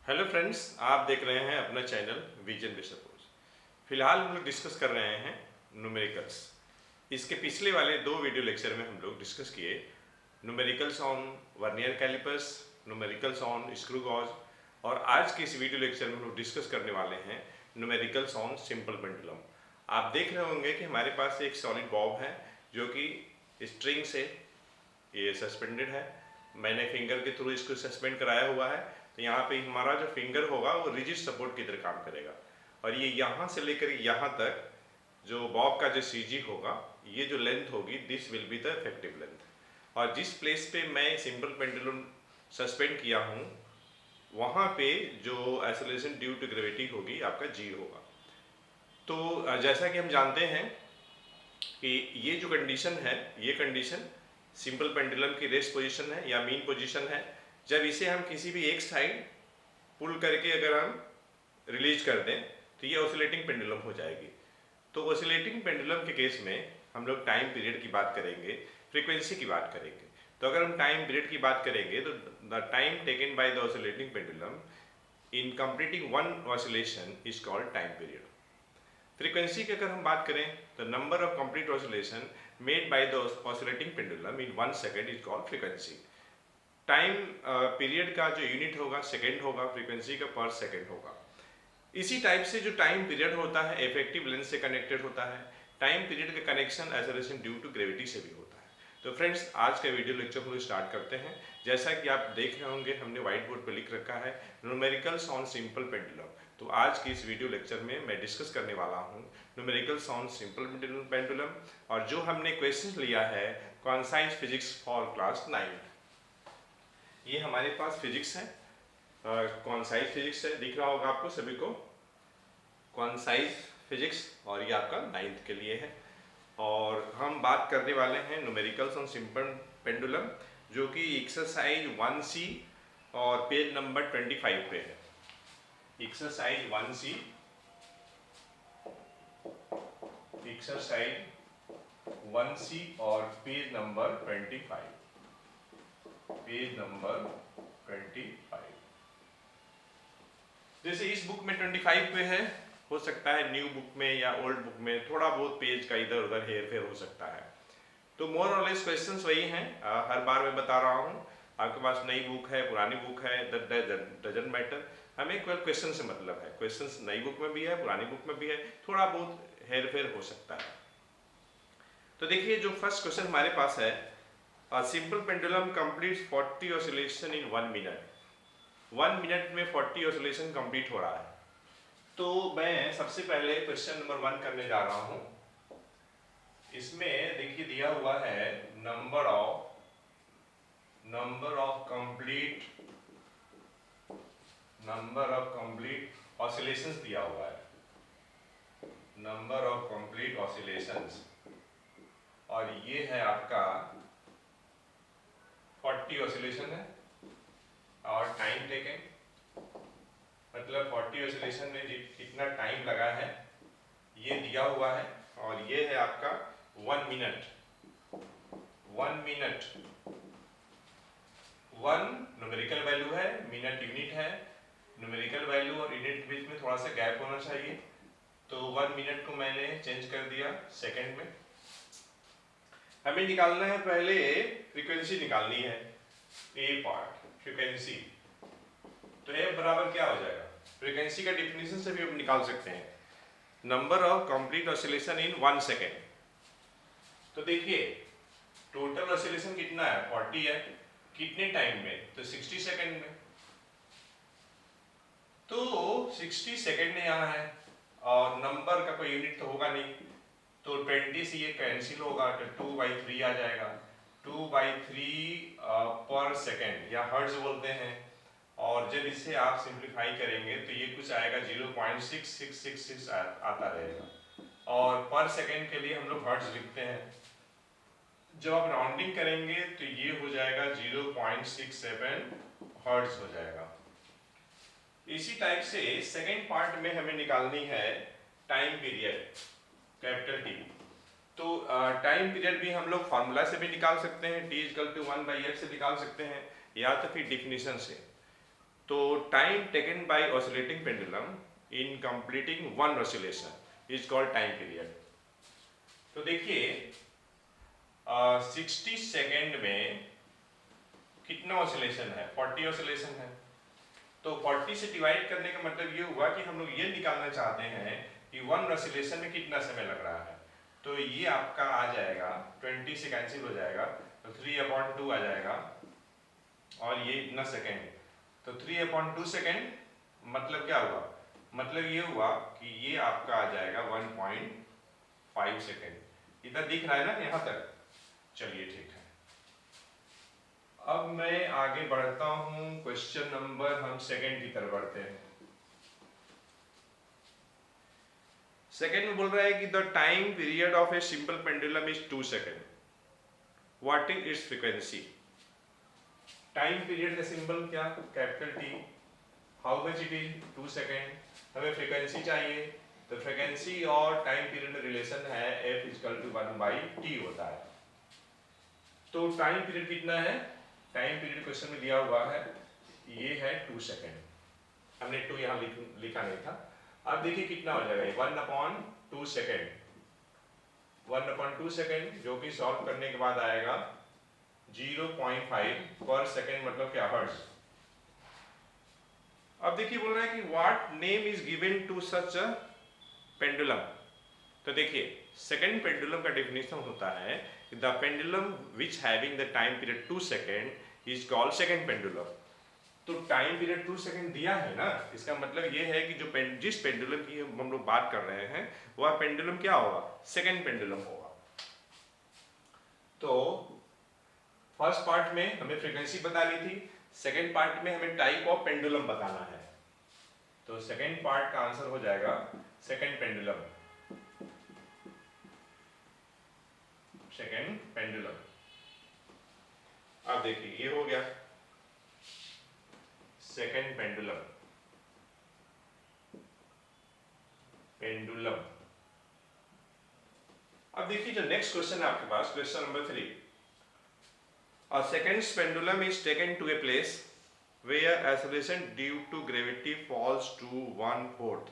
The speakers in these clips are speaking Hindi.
हेलो फ्रेंड्स, आप देख रहे हैं अपना चैनल विजन विद सपोज। फिलहाल हम लोग डिस्कस कर रहे हैं न्यूमेरिकल्स। इसके पिछले वाले दो वीडियो लेक्चर में हम लोग डिस्कस किए numericals on vernier callipers, numericals on screw gauge, और आज के इस वीडियो लेक्चर में हम लोग डिस्कस करने वाले हैं न्यूमेरिकल्स ऑन सिंपल पेंडुलम। आप देख रहे होंगे कि हमारे पास एक सॉलिड बॉब है जो कि स्ट्रिंग से ये सस्पेंडेड है। मैंने फिंगर के थ्रू इसको सस्पेंड कराया हुआ है, तो यहाँ पे हमारा जो फिंगर होगा वो रिजिड सपोर्ट की तरह काम करेगा, और ये यहाँ से लेकर यहाँ तक जो बॉब का जो सीजी होगा, ये जो लेंथ होगी, this will be the effective length. और जिस प्लेस पे मैं सिंपल पेंडुलम सस्पेंड किया हूँ, वहाँ पे जो एक्सेलरेशन ड्यू टू ग्रेविटी होगी आपका जी होगा। तो जैसा कि हम जानते हैं कि ये जो कंडीशन है, ये कंडीशन सिंपल पेंडुलम की रेस्ट पोजीशन है या मीन पोजीशन है। जब इसे हम किसी भी एक साइड पुल करके अगर हम रिलीज कर दें तो ये ऑसिलेटिंग पेंडुलम हो जाएगी। तो ऑसिलेटिंग पेंडुलम के केस में हम लोग टाइम पीरियड की बात करेंगे, फ्रीक्वेंसी की बात करेंगे। तो अगर हम टाइम पीरियड की बात करेंगे तो the time taken by the oscillating pendulum in completing one oscillation is called time period. Frequency की अगर हम बात करें तो number of complete oscillation made by the oscillating pendulum in 1 second is called frequency. Time period का जो यूनिट होगा सेकेंड होगा, फ्रीक्वेंसी का पर सेकेंड होगा। इसी टाइप से जो टाइम पीरियड होता है इफेक्टिव लेंथ से कनेक्टेड होता है। टाइम पीरियड का connection acceleration due to gravity से भी होता है। तो फ्रेंड्स, आज का वीडियो लेक्चर हम लोग स्टार्ट करते हैं। जैसा कि आप देख रहे होंगे, हमने व्हाइट बोर्ड पर लिख रखा है न्यूमेरिकल्स ऑन सिंपल पेंडुलम। तो आज की इस वीडियो लेक्चर में मैं डिस्कस करने वाला हूँ न्यूमेरिकल्स ऑन सिंपल पेंडुलम, और जो हमने क्वेश्चन लिया है कॉन्साइज फिजिक्स फॉर क्लास 9। ये हमारे पास फिजिक्स है, कॉन्साइज फिजिक्स है, दिख रहा होगा आपको सभी को कॉन्साइज फिजिक्स, और ये आपका 9th के लिए है। और हम बात करने वाले हैं न्यूमेरिकल्स ऑन सिंपल पेंडुलम, जो कि एक्सरसाइज 1C और पेज नंबर 25 पे है। एक्सरसाइज 1C, एक्सरसाइज 1C और पेज नंबर 25, पेज नंबर 25। जैसे इस बुक में 25 पे है, हो सकता है न्यू बुक में या ओल्ड बुक में थोड़ा बहुत पेज का इधर उधर हेर फेर हो सकता है। तो मोर और लेस क्वेश्चंस वही हैं। हर बार मैं बता रहा हूँ, आपके पास नई बुक है पुरानी बुक है, डजंट मैटर, हमें केवल क्वेश्चन से मतलब है। क्वेश्चंस नई बुक में भी है पुरानी बुक में भी है, थोड़ा बहुत हेर फेर हो सकता है। तो देखिए, जो फर्स्ट क्वेश्चन हमारे पास है, simple pendulum completes 40 oscillation in 1 minute. 1 minute में 40 ऑसिलेशन कंप्लीट हो रहा है। तो मैं सबसे पहले क्वेश्चन नंबर 1 करने जा रहा हूं। इसमें देखिए दिया हुआ है नंबर ऑफ कंप्लीट ऑसिलेशंस दिया हुआ है, नंबर ऑफ कंप्लीट ऑसिलेशंस, और ये है आपका 40 ऑसिलेशन है। और टाइम टेकन मतलब 40 ऑसिलेशन में कितना टाइम लगा है ये दिया हुआ है, और ये है आपका 1 मिनट। 1 न्यूमेरिकल वैल्यू है, मिनट यूनिट है। न्यूमेरिकल वैल्यू और यूनिट के बीच में थोड़ा सा गैप होना चाहिए, तो 1 मिनट को मैंने चेंज कर दिया सेकेंड में। हमें निकालना है पहले फ्रीक्वेंसी निकालनी है, ए पार्ट फ्रीक्वेंसी। तो ए बराबर क्या हो जाएगा, फ्रीक्वेंसी का डिफिनेशन से भी हम निकाल सकते हैं, number of complete oscillation in 1 second. तो देखिए टोटल ऑसिलेशन कितना है, 40 है, कितने टाइम में, तो 60 सेकेंड में। तो 60 सेकेंड में यहाँ है, और नंबर का कोई यूनिट तो होगा नहीं, तो 20 से ये कैंसिल होगा, तो 2/3 आ जाएगा। 2/3 पर सेकेंड या हर्ट्ज बोलते हैं। और जब इसे आप सिंप्लीफाई करेंगे तो ये कुछ आएगा 0.6666 आता रहेगा। और पर सेकेंड के लिए हम लोग हर्ट्ज लिखते हैं। जब आप राउंडिंग करेंगे तो ये हो जाएगा 0.67 हर्ट्ज हो जाएगा। इसी टाइप से सेकेंड पार्ट में हमें निकालनी है टाइम पीरियड, कैपिटल टी। तो टाइम पीरियड भी हम लोग फार्मूला से भी निकाल सकते हैं, T = 1/x से निकाल सकते हैं, या तो फिर डिफिनीशन से। तो time taken bye oscillating pendulum in completing one oscillation is called time period. तो देखिए 60 सेकेंड में कितना ऑसिलेशन है, 40 ऑसिलेशन है। तो 40 से डिवाइड करने का मतलब ये हुआ कि हम लोग ये निकालना चाहते हैं कि वन ऑसिलेशन में कितना समय लग रहा है। तो ये आपका आ जाएगा 20 से कैंसिल हो जाएगा, तो 3/2 आ जाएगा, और ये इतना सेकेंड, तो 3/2 सेकेंड मतलब क्या हुआ, मतलब ये हुआ कि ये आपका आ जाएगा 1.5 सेकेंड। इधर दिख रहा है ना यहाँ तक, चलिए ठीक है। अब मैं आगे बढ़ता हूं, क्वेश्चन नंबर हम सेकेंड की तरफ बढ़ते हैं। सेकेंड में बोल रहा है कि the time period of a simple pendulum is 2 second, what is it's frequency. Time period का सिंबल क्या, capital T, how much it is 2 second, हमें फ्रीक्वेंसी चाहिए, तो फ्रीक्वेंसी और टाइम पीरियड में रिलेशन है F=1/t होता है। तो टाइम पीरियड कितना है, टाइम पीरियड क्वेश्चन में दिया हुआ है, ये है 2 सेकेंड, हमने 2 यहाँ लिखा नहीं था। अब देखिए कितना हो जाएगा, 1/2 सेकेंड, 1/2 सेकेंड जो कि सॉल्व करने के बाद आएगा 0.5 पर सेकेंड, मतलब क्या, हर्ट्ज। अब देखिए बोल रहा है कि what name is given to such a pendulum. तो देखिए सेकेंड पेंडुलम का डेफिनेशन होता है the pendulum which having the time period 2 second is called second pendulum. तो टाइम पीरियड 2 सेकेंड दिया है ना, इसका मतलब ये है कि जो जिस पेंडुलम की हम लोग बात कर रहे हैं वह पेंडुलम क्या होगा, सेकेंड पेंडुलम होगा। तो फर्स्ट पार्ट में हमें फ्रीक्वेंसी बता ली थी, सेकेंड पार्ट में हमें टाइप ऑफ पेंडुलम बताना है। तो सेकेंड पार्ट का आंसर हो जाएगा सेकेंड पेंडुलम, सेकेंड पेंडुलम। अब देखिए ये हो गया सेकेंड पेंडुलम, पेंडुलम। अब देखिए जो नेक्स्ट क्वेश्चन है आपके पास, question number 3, a second pendulum is taken to a place where acceleration due to gravity falls to 1/4।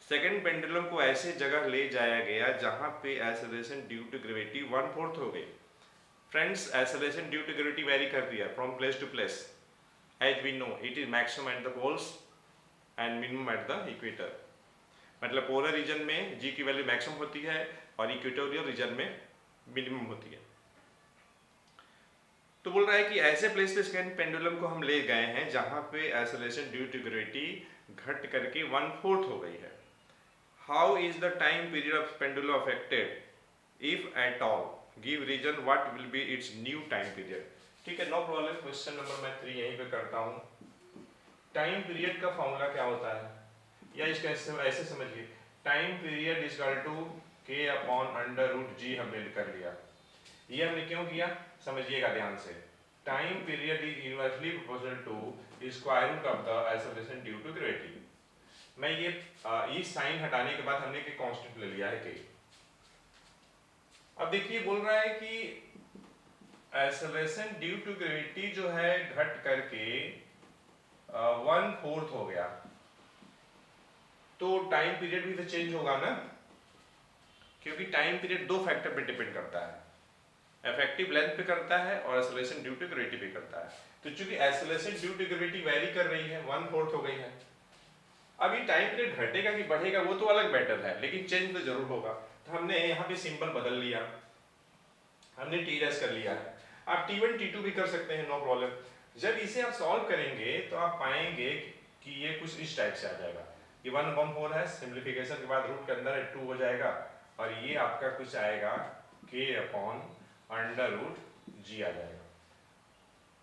Second pendulum को ऐसे जगह ले जाया गया जहां पे एक्सेलरेशन ड्यू टू ग्रेविटी 1/4 हो गई। Friends acceleration due to gravity vary करती है from place to place, as we know it is maximum at the poles and minimum at the equator. मतलब पोलर रीजन में जी की वैल्यू मैक्सिमम होती है और इक्वेटोरियल रीजन में मिनिमम होती है। तो बोल रहा है कि ऐसे प्लेस पे सेकेंड पेंडुलम को हम ले गए हैं जहां पे एक्सेलरेशन ड्यू टू ग्रेविटी घट करके 1/4 हो गई है। How is the time period of pendulum affected if at all, give reason what will be its new time period. ठीक है, नो प्रॉब्लम। क्वेश्चन नंबर मैं 3 यहीं पे करता हूं। टाइम पीरियड का फॉर्मूला क्या होता है, या इसका ऐसे समझिए, time period is equal to K/√G हमने कर लिया। ये हमने क्यों किया, समझिएगा ध्यान से। Time period is inversely proportional to square root of the acceleration due to gravity. मैं ये साइन हटाने के बाद हमने कांस्टेंट ले लिया है K। अब देखिए बोल रहा है कि एक्सेलरेशन ड्यू टू ग्रेविटी जो है घट करके 1/4 हो गया, तो टाइम पीरियड भी तो चेंज होगा ना, क्योंकि टाइम पीरियड 2 फैक्टर पे डिपेंड करता है, इफेक्टिव लेंथ पे करता है और एक्सेलरेशन ड्यू टू ग्रेविटी पे करता है। तो चूंकि acceleration due to gravity vary कर रही है, 1/4 हो गई है। अभी टाइम पीरियड घटेगा कि बढ़ेगा वो तो अलग मैटर है, लेकिन चेंज तो जरूर होगा। तो हमने यहाँ पे सिंबल बदल लिया, हमने टी डैश कर लिया है। आप T1 T2 भी कर सकते हैं, नो प्रॉब्लम। जब इसे आप सॉल्व करेंगे तो आप पाएंगे कि ये कुछ इस टाइप से आ जाएगा। ये 1/4 है, सिंप्लीफिकेशन के बाद रूट के अंदर 2 हो जाएगा, और ये आपका कुछ आएगा K/√G आ जाएगा।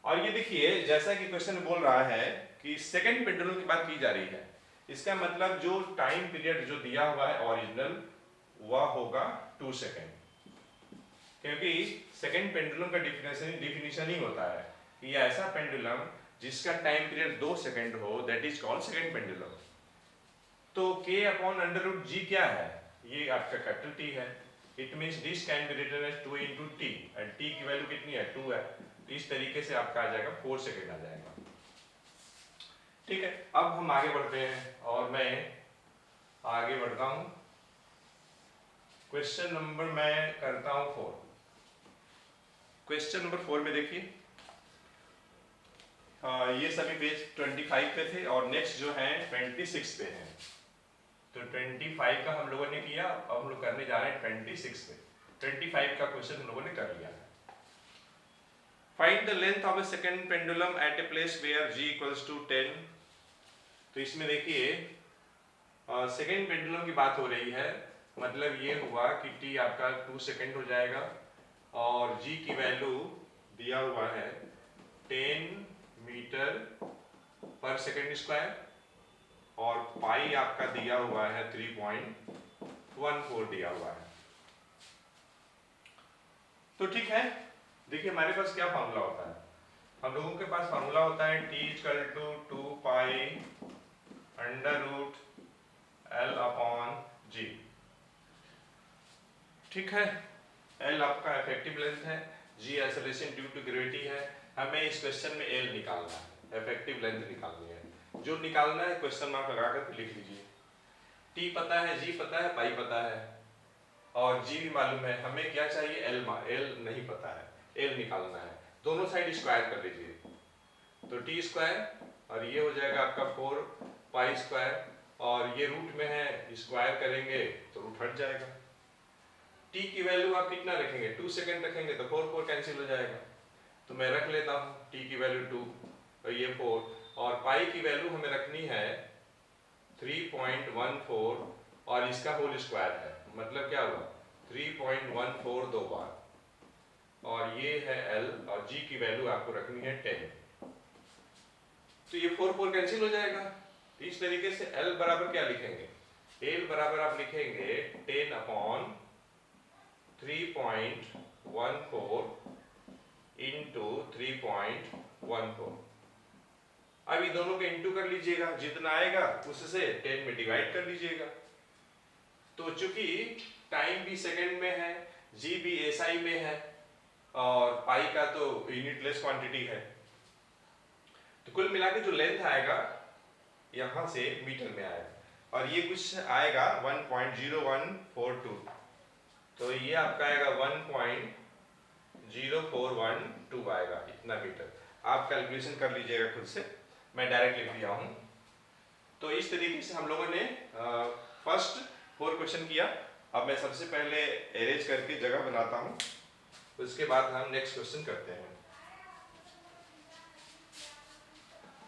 और ये देखिए जैसा कि क्वेश्चन बोल रहा है कि सेकेंड पेंडुलम की बात की जा रही है, इसका मतलब जो टाइम पीरियड जो दिया हुआ है ओरिजिनल वह होगा 2 सेकेंड, क्योंकि सेकेंड पेंडुलम का डिफिनेशन ही होता है कि ऐसा पेंडुलम जिसका टाइम पीरियड 2 सेकेंड हो, that is called second pendulum. तो K/√G क्या है, ये आपका कैपिटल T है। It means this can be written as 2 × T, and T की वैल्यू कितनी है, 2 है। तो इस तरीके से आपका आ जाएगा 4 सेकेंड आ जाएगा। ठीक है, अब हम आगे बढ़ते हैं और मैं आगे बढ़ता हूं। क्वेश्चन नंबर मैं करता हूं 4। क्वेश्चन नंबर 4 में देखिए, ये सभी पेज 25 पे थे और नेक्स्ट जो है 26 पे है। तो 25 का हम लोगों ने किया, अब हम लोग करने जा रहे हैं 26 पे। 25 का क्वेश्चन हम लोगों ने कर लिया है। Find the length of a second pendulum at a place where g equals to 10। तो इसमें देखिए सेकेंड पेंडुलम की बात हो रही है, मतलब ये हुआ कि t आपका 2 सेकेंड हो जाएगा और g की वैल्यू दिया हुआ है 10 मीटर पर सेकेंड स्क्वायर और पाई आपका दिया हुआ है 3.14 दिया हुआ है। तो ठीक है, देखिए हमारे पास क्या फार्मूला होता है, हम लोगों के पास फार्मूला होता है t equal to 2 pi under root L upon G। ठीक है, L आपका इफेक्टिव लेंथ है, G acceleration due to gravity है। हमें इस क्वेश्चन में L निकालना है, इफेक्टिव लेंथ निकालनी है। जो निकालना है क्वेश्चन मार्क लगाकर लिख लीजिए। T पता है, G पता है, पाई पता है और G भी मालूम है। हमें क्या चाहिए, L नहीं पता है, L निकालना है। दोनों साइड स्क्वायर कर लीजिए, तो T स्क्वायर और ये हो जाएगा आपका 4 पाई स्क्वायर और ये रूट में है, स्क्वायर करेंगे तो रूट हट जाएगा। t की वैल्यू आप कितना रखेंगे, 2 सेकंड रखेंगे तो 4 कैंसिल हो जाएगा, तो मैं रख लेता हूँ t की वैल्यू 2 और ये 4 और पाई की वैल्यू हमें रखनी है 3.14 और इसका होल स्क्वायर है, मतलब क्या हुआ 3.14 दो बार और ये है L और G की वैल्यू आपको रखनी है 10। तो ये 4 कैंसिल हो जाएगा। इस तरीके से L बराबर क्या लिखेंगे, L बराबर आप लिखेंगे 10 अपॉन 3.14 इंटू 3.14। अब ये दोनों के इंटू कर लीजिएगा, जितना आएगा उससे 10 में डिवाइड कर लीजिएगा। तो चूंकि टाइम भी सेकंड में है, जी भी एसआई में है और पाई का तो यूनिटलेस क्वांटिटी है, तो कुल मिला के जो लेंथ आएगा यहां से मीटर में आएगा और ये कुछ आएगा 1.0142। तो ये आपका आएगा 1.0412 आएगा, इतना मीटर। आप कैलकुलेशन कर लीजिएगा खुद से, मैं डायरेक्ट लिख दिया हूं। तो इस तरीके से हम लोगों ने फर्स्ट 4 क्वेश्चन किया। अब मैं सबसे पहले अरेंज करके जगह बनाता हूं, उसके बाद हम नेक्स्ट क्वेश्चन करते हैं।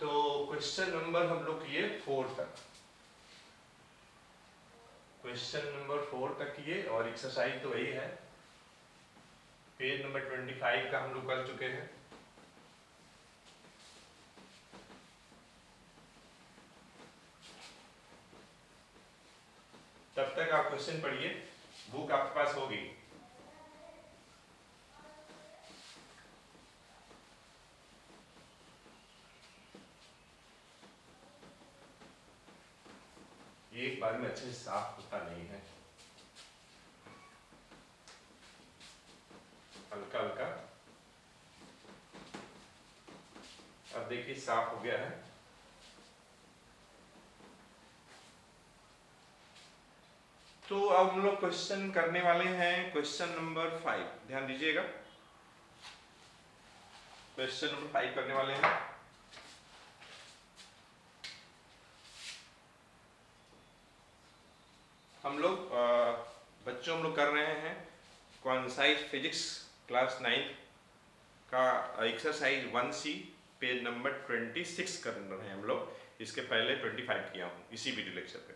तो क्वेश्चन नंबर हम लोग किए 4 तक, क्वेश्चन नंबर 4 तक किए और एक्सरसाइज तो वही है, पेज नंबर 25 का हम लोग कर चुके हैं। तब तक आप क्वेश्चन पढ़िए, बुक आपके पास होगी। ये एक बार में अच्छे से साफ होता नहीं है, हल्का हल्का। अब देखिए साफ हो गया है। तो अब हम लोग क्वेश्चन करने वाले हैं क्वेश्चन नंबर 5, ध्यान दीजिएगा। क्वेश्चन नंबर 5 करने वाले हैं। हम लोग बच्चों हम लोग कर रहे हैं कॉन्साइज फिजिक्स क्लास 9 का एक्सरसाइज 1C पेज नंबर 26 कर रहे हैं हम लोग। इसके पहले 25 किया हूँ इसी वीडियो लेक्चर पे,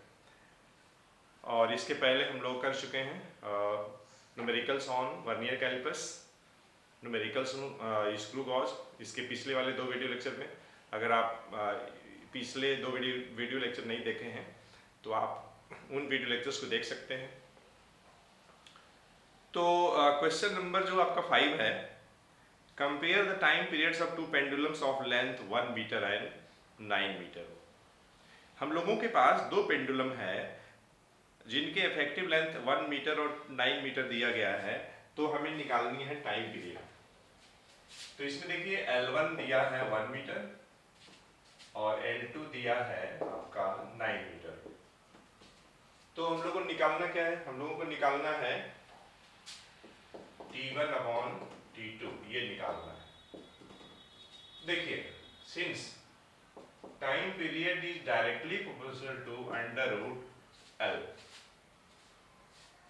और इसके पहले हम लोग कर चुके हैं numericals on vernier callipers, numericals screw gauge. इसके पिछले वाले 2 वीडियो लेक्चर में, अगर आप पिछले 2 वीडियो लेक्चर नहीं देखे हैं तो आप उन वीडियो लेक्चर्स को देख सकते हैं। तो क्वेश्चन नंबर जो आपका 5 है, compare the time periods of 2 pendulums of length 1 metre and 9 metre. हम लोगों के पास 2 पेंडुलम है जिनके इफेक्टिव लेंथ 1 मीटर और 9 मीटर दिया गया है, तो हमें निकालनी है टाइम पीरियड। तो इसमें देखिए L1 दिया है 1 मीटर और L2 दिया है आपका 9 मीटर। तो हम लोगों को निकालना क्या है? हम लोगों को निकालना है T1/T2, ये निकालना है। देखिए, since time period is directly proportional to √L,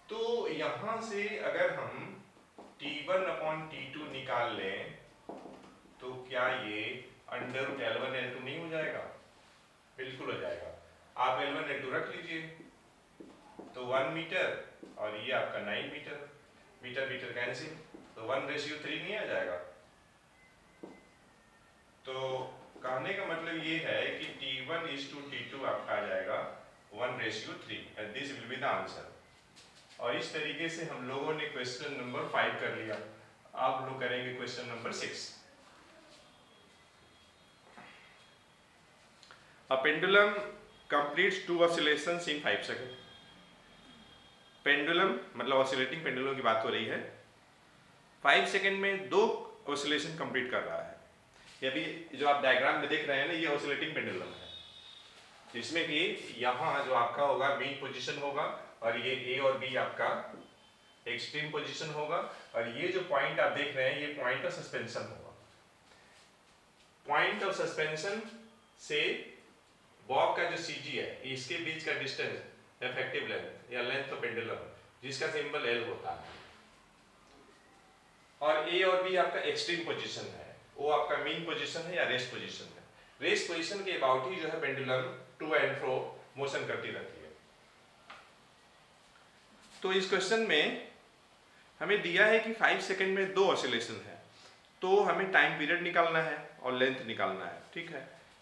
तो यहां से अगर हम T1/T2 निकाल लें तो क्या ये √L1 L2 नहीं हो जाएगा? बिल्कुल हो जाएगा। आप L1 L2 रख लीजिए, तो 1 मीटर और ये आपका 9 मीटर, मीटर मीटर कैंसिल, तो 1:3 नहीं आ जाएगा? तो कहने का मतलब ये है कि T1:T2 आपका आ जाएगा 1:3, and this will be the answer. और इस तरीके से हम लोगों ने क्वेश्चन नंबर 5 कर लिया। आप लोग करेंगे question number 6। A pendulum completes 2 oscillations in 5 seconds. Pendulum मतलब ऑसिलेटिंग पेंडुलम की बात हो रही है। 5 सेकंड में 2 ऑसिलेशन कंप्लीट कर रहा है। ये अभी जो आप डायग्राम में देख रहे हैं ना, ये ऑसिलेटिंग पेंडुलम है, जिसमें कि यहाँ जो आपका होगा मीन पोजीशन होगा, और ये ए और बी आपका एक्सट्रीम पोजीशन होगा, और ये जो पॉइंट आप देख रहे हैं ये पॉइंट ऑफ सस्पेंशन होगा। पॉइंट ऑफ सस्पेंशन से बॉब का जो सीजी है, इसके बीच का डिस्टेंस इफेक्टिव लेंथ या लेंथ ऑफ पेंडुलम, जिसका सिंबल एल होता है। और ए और बी आपका एक्सट्रीम पोजीशन है, वो आपका मीन पोजीशन है या रेस्ट पोजीशन है। रेस्ट पोजीशन के अबाउट ही जो है pendulum to and fro motion करती रहती है। तो इस क्वेश्चन में हमें दिया है कि 5 सेकंड में 2 ऑसिलेशन है, तो हमें टाइम पीरियड निकालना है और लेंथ निकालना है। ठीक है,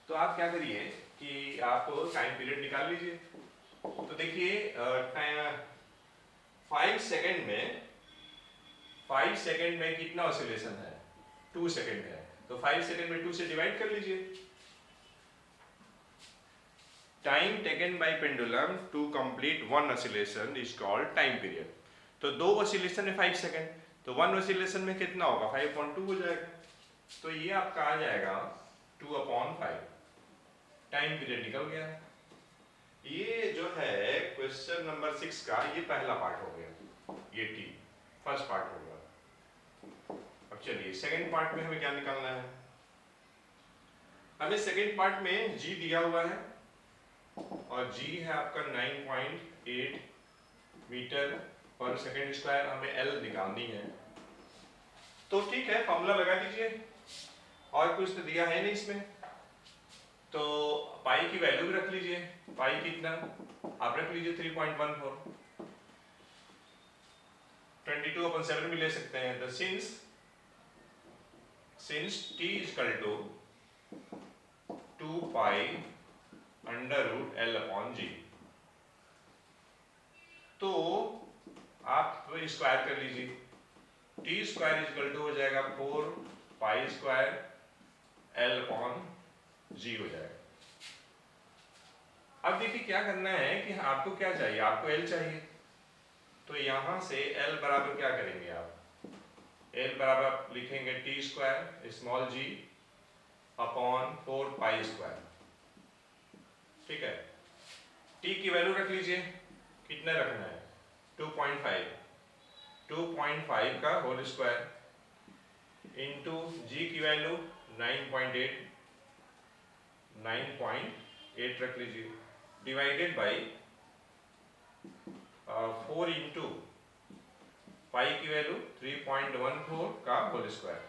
तो आप क्या करिए कि आप टाइम पीरियड निकाल लीजिए। तो देखिए 5 सेकंड में कितना ऑसिलेशन है? 2 सेकंड है, तो 5 सेकंड में 2 से डिवाइड कर लीजिए। Time taken by pendulum to complete 1 oscillation is called time period. तो 2 ऑसिलेशन है 5 सेकंड, तो 1 ऑसिलेशन में कितना होगा? 5/2 हो जाएगा। तो ये आपका आ जाएगा 2/5। टाइम पीरियड निकल गया है। ये जो है क्वेश्चन नंबर 6 का ये पहला पार्ट हो गया, ये टी फर्स्ट पार्ट हो गया। अब चलिए सेकंड पार्ट में हमें क्या निकालना है? हमें सेकंड पार्ट में जी दिया हुआ है, और जी है आपका 9.8 मीटर पर सेकंड स्क्वायर। हमें एल निकालनी है, तो ठीक है फॉर्मूला लगा दीजिए, और कुछ तो दिया है नहीं इसमें, तो पाई की वैल्यू भी रख लीजिए। पाई कितना आप रख लीजिए 3.14, 22/7 भी ले सकते हैं। तो since t equal to 2 pi √L/G, तो आप स्क्वायर कर लीजिए। t स्क्वायर इक्वल टू हो जाएगा 4 पाई स्क्वायर L/G हो जाएगा। अब देखिए क्या करना है कि आपको क्या चाहिए? आपको L चाहिए, तो यहां से L बराबर क्या करेंगे आप? L बराबर लिखेंगे t square small g upon 4 pi square. ठीक है, t की वैल्यू रख लीजिए, कितना रखना है? 2.5 का होल स्क्वायर इंटू g की वैल्यू 9.8 रख लीजिए, डिवाइडेड बाई 4 इंटू पाई की वैल्यू 3.14 का होल स्क्वायर।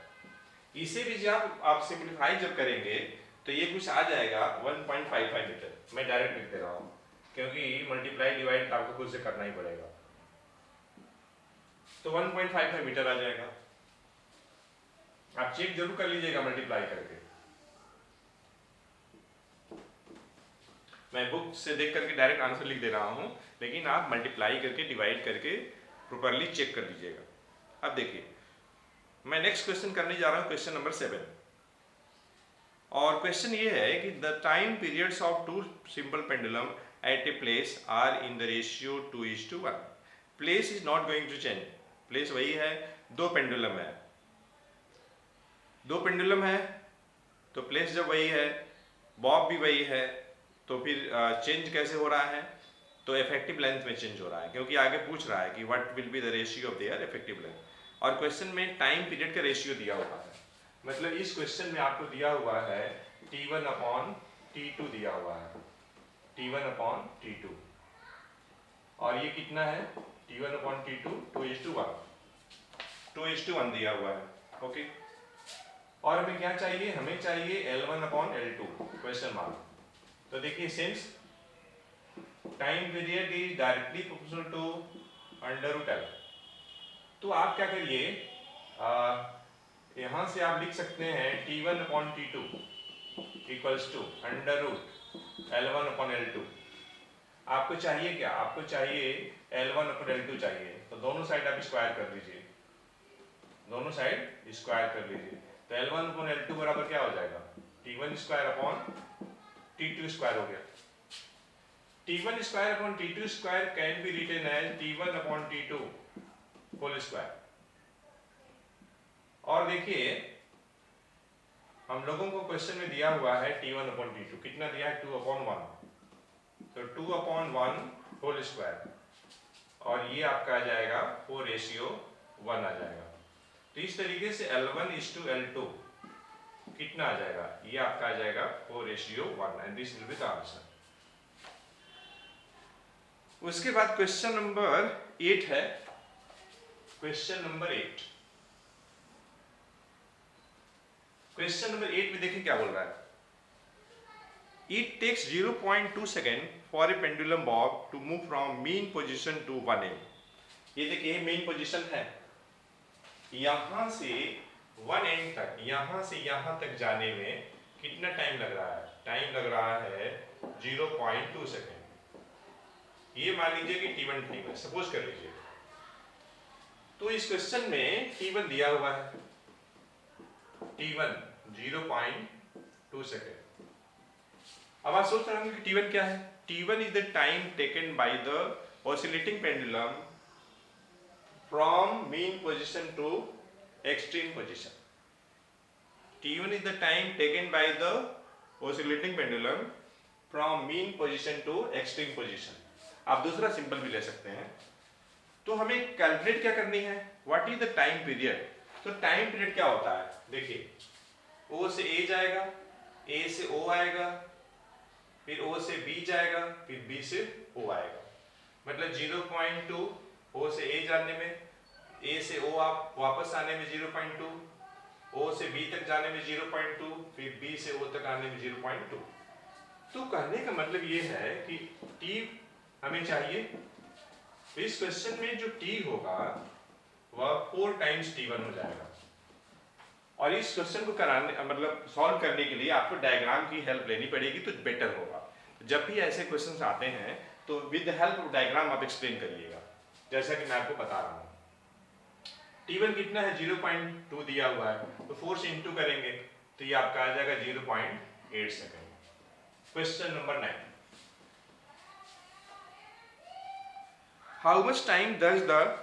इसे भी जब आप सिंप्लीफाई जब करेंगे तो ये कुछ आ जाएगा 1.55 मीटर। मैं डायरेक्ट लिख दे रहा हूँ, क्योंकि मल्टीप्लाई डिवाइड आपको खुद से करना ही पड़ेगा। तो 1.55 मीटर आ जाएगा। आप चेक जरूर कर लीजिएगा मल्टीप्लाई करके। मैं बुक से देख करके डायरेक्ट आंसर लिख दे रहा हूं, लेकिन आप मल्टीप्लाई करके डिवाइड करके प्रॉपर्ली चेक कर लीजिएगा। अब देखिए मैं नेक्स्ट क्वेश्चन करने जा रहा हूं, क्वेश्चन नंबर 7। और क्वेश्चन ये है कि the time periods of 2 simple pendulum at a place are in the ratio 2:1। Place is not going to change. Place वही है, 2 पेंडुलम है, 2 पेंडुलम है, तो प्लेस जब वही है, बॉब भी वही है, तो फिर चेंज कैसे हो रहा है? तो इफेक्टिव लेंथ में चेंज हो रहा है, क्योंकि आगे पूछ रहा है कि what will be the ratio of their effective length, और क्वेश्चन में टाइम पीरियड का रेशियो दिया हुआ है। मतलब इस क्वेश्चन में आपको दिया हुआ है T1 अपॉन T2 दिया हुआ है, T1 अपॉन T2, और ये कितना है? T1 अपॉन T2 2:1, 2:1 दिया हुआ है। ओके, और हमें क्या चाहिए? हमें चाहिए L1 upon L2 question mark. तो देखिए, since time period is directly proportional to under root L, तो आप क्या करिए, यहां से आप लिख सकते हैं T1 upon T2 equals to under root L1 upon L2। आपको चाहिए क्या? आपको चाहिए L1 अपॉन L2 चाहिए, तो दोनों साइड आप स्क्वायर कर लीजिए, दोनों साइड स्क्वायर कर लीजिए। तो L1 अपॉन L2 बराबर क्या हो जाएगा? T1 square upon T2 square हो गया। T1 square upon T2 square can be written as T1 upon T2 whole square. और देखिए, हम लोगों को क्वेश्चन में दिया हुआ है T1 अपॉन T2, कितना दिया है? 2/1, तो 2/1 होल स्क्वायर, और ये आपका आ जाएगा 4:1 आ जाएगा। तो इस तरीके से L1:L2 कितना आ जाएगा? ये आपका आ जाएगा 4:1, and this will be the answer. उसके बाद क्वेश्चन नंबर 8 है, क्वेश्चन नंबर 8। क्वेश्चन नंबर 8 में देखिए क्या बोल रहा है। It takes 0.2 second for a pendulum bob to move from mean position to 1 end. ये देखिए मेन पोजीशन है, यहां से 1 एंड तक, यहां से यहां तक जाने में कितना टाइम लग रहा है? टाइम लग रहा है 0.2 सेकेंड। ये मान लीजिए कि T1 टाइम है, सपोज कर लीजिए। तो इस क्वेश्चन में T1 दिया हुआ है, T1 0.2 सेकेंड। अब आप सोच रहे होंगे कि T1 क्या है? T1 is the time taken by the oscillating pendulum from mean position to extreme position. T1 is the time taken by the oscillating pendulum from mean position to extreme position. आप दूसरा सिंपल भी ले सकते हैं। तो हमें कैलकुलेट क्या करनी है? What is the time period? तो टाइम पीरियड क्या होता है? देखिए, O से A जाएगा, A से O आएगा, फिर O से B जाएगा, फिर B से O आएगा। मतलब 0.2 O से A जाने में, A से O आप वापस आने में 0.2, O से B तक जाने में 0.2, फिर B से O तक आने में 0.2। तो कहने का मतलब ये है कि T हमें चाहिए। तो इस क्वेश्चन में जो T होगा वह 4 टाइम्स T1 हो जाएगा। और इस क्वेश्चन को कराने, मतलब सॉल्व करने के लिए आपको डायग्राम की हेल्प लेनी पड़ेगी, तो बेटर होगा। जब भी ऐसे क्वेश्चंस आते हैं तो with the help of diagram आप एक्सप्लेन करिएगा, जैसा कि मैं आपको बता रहा हूँ। T1 कितना है? 0.2 दिया हुआ है, तो 4 से इंटू करेंगे तो ये आपका आ जाएगा 0.8 second. Question number 9, how much time does the,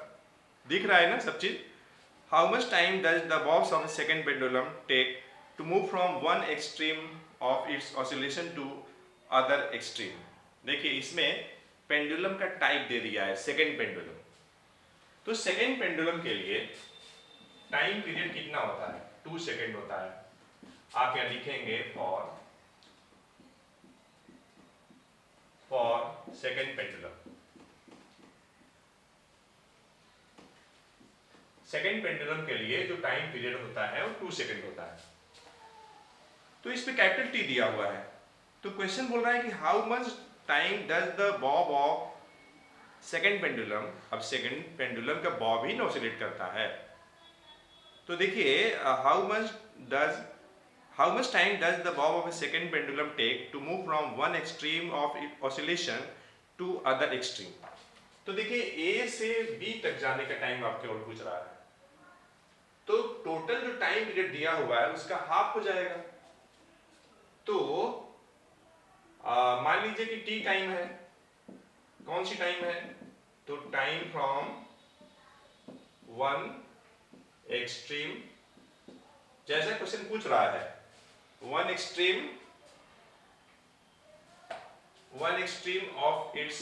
दिख रहा है ना सब चीज, how much time does the bobs of second pendulum take to move from one extreme of its oscillation to other extreme. देखिए, इसमें पेंडुलम का टाइप दे दिया है सेकेंड पेंडुलम। तो सेकेंड पेंडुलम के लिए टाइम पीरियड कितना होता है? 2 सेकेंड होता है। आप यहां लिखेंगे for second pendulum. Second pendulum के लिए जो टाइम पीरियड होता है वो 2 सेकेंड होता है। तो इस पे कैपिटल T दिया हुआ है। तो क्वेश्चन बोल रहा है कि how much time does the bob of second pendulum. अब सेकेंड पेंडुलम का बॉब ही ऑसिलेट करता है। तो देखिए, how much time does the bob of a second pendulum take to move from one extreme of oscillation to other extreme. तो देखिए, A से B तक जाने का टाइम आपके और पूछ रहा है, तो टोटल जो टाइम पीरियड दिया हुआ है उसका हाफ हो जाएगा। तो मान लीजिए कि T टाइम है, कौन सी टाइम है? तो टाइम फ्रॉम वन एक्सट्रीम, जैसा क्वेश्चन पूछ रहा है, one extreme one extreme of its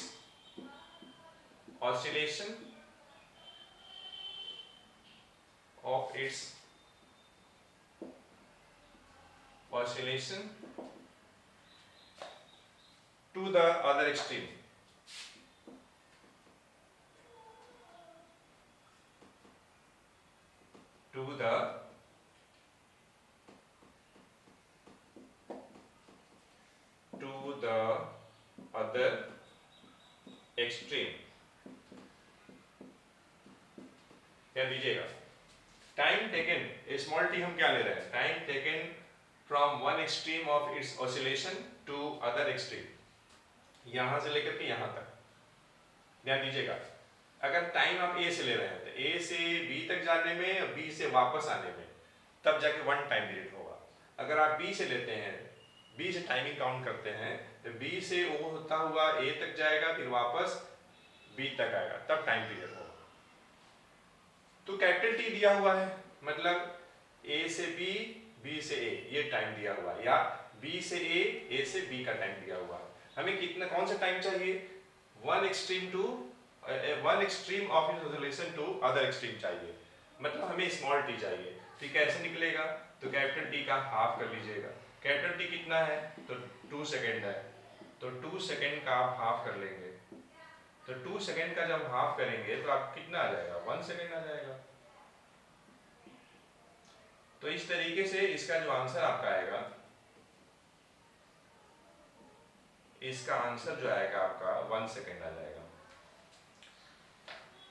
oscillation to the other extreme. To the other extreme. क्या दीजिएगा, टाइम टेकन, स्मॉल टी हम क्या ले रहे हैं, time taken from one extreme of its oscillation to other extreme, यहां से लेकर के यहां तक। ध्यान दीजिएगा, अगर टाइम आप ए से ले रहे हैं तो ए से बी तक जाने में और बी से वापस आने में तब जाके वन टाइम पीरियड होगा। अगर आप बी से लेते हैं, बी से टाइमिंग काउंट करते हैं तो बी से वो होता हुआ ए तक जाएगा, फिर वापस बी तक आएगा, तब टाइम पीरियड होगा। तो कैपिटल टी दिया हुआ है, मतलब ए से बी, बी से ए, ये टाइम दिया हुआ है, या बी से ए से बी का टाइम दिया हुआ है। हमें कितना, कौन सा टाइम चाहिए, one extreme of its oscillation to other extreme चाहिए, मतलब हमें स्मॉल टी चाहिए। तो कैसे निकलेगा, तो कैपिटल टी का हाफ कर लीजिएगा। कैपिटल टी कितना है, तो 2 सेकेंड है, तो 2 सेकेंड का आप हाफ कर लेंगे। तो 2 सेकेंड का जब हाफ करेंगे तो आप कितना आ जाएगा, 1 सेकेंड आ जाएगा। तो इस तरीके से इसका जो आंसर आपका आएगा, इसका आंसर जो आएगा आपका 1 सेकेंड आ जाएगा।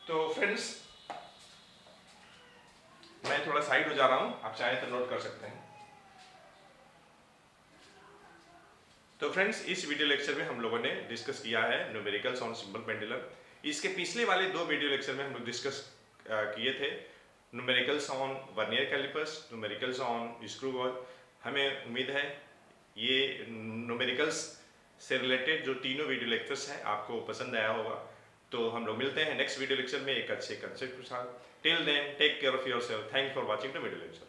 तो फ्रेंड्स, मैं थोड़ा साइड हो जा रहा हूं, आप चाहे तो नोट कर सकते हैं। तो फ्रेंड्स, इस वीडियो लेक्चर में हम लोगों ने डिस्कस किया है न्यूमेरिकल्स ऑन सिंपल पेंडुलम। इसके पिछले वाले 2 वीडियो लेक्चर में हम लोग डिस्कस किए थे numericals on vernier callipers, numericals on screw gauge. हमें उम्मीद है ये न्यूमेरिकल्स से रिलेटेड जो तीनों वीडियो लेक्चर्स हैं आपको पसंद आया होगा। तो हम लोग मिलते हैं नेक्स्ट वीडियो लेक्चर में एक अच्छे कंसेप्ट के साथ। Till then, take care of yourself. Thank for watching the video lecture.